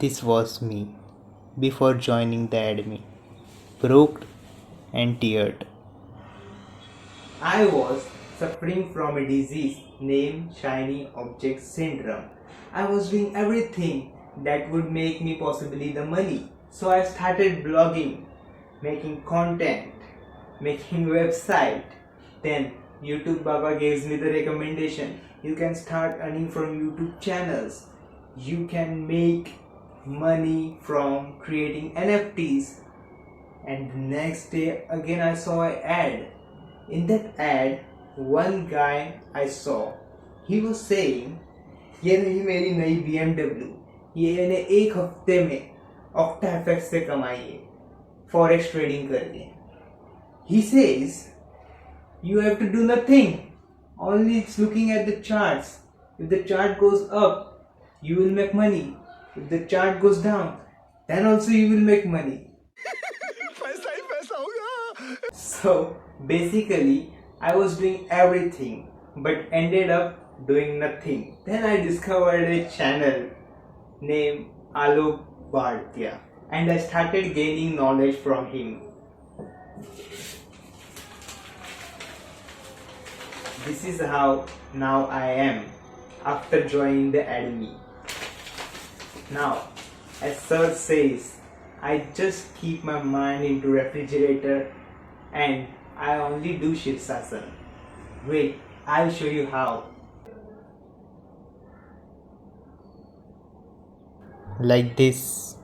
This was me before joining the AADME, broke and teared. I was suffering from a disease named shiny object syndrome. I was doing everything that would make me possibly the money. So I started blogging, making content, making website. Then YouTube Baba gives me the recommendation. You can start earning from YouTube channels. You can make money from creating NFTs. And the next day again I saw an ad. In that ad, one guy I saw, he was saying, ये नहीं मेरी नई BMW, ये मैंने एक हफ्ते में OctaFX से कमाई है, forex trading करके. He says, you have to do nothing, only looking at the charts. If the chart goes up, you will make money. If the chart goes down, then also you will make money. So basically, I was doing everything but ended up doing nothing. Then I discovered a channel named Alok Badatia and I started gaining knowledge from him. This is how now I am after joining the AADME. Now, as Sir says, I just keep my mind into refrigerator and I only do Shirsasana. Wait, I'll show you how. Like this.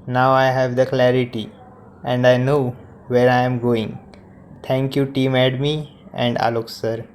Now I have the clarity and I know where I am going. Thank you Team AADME and Alok sir.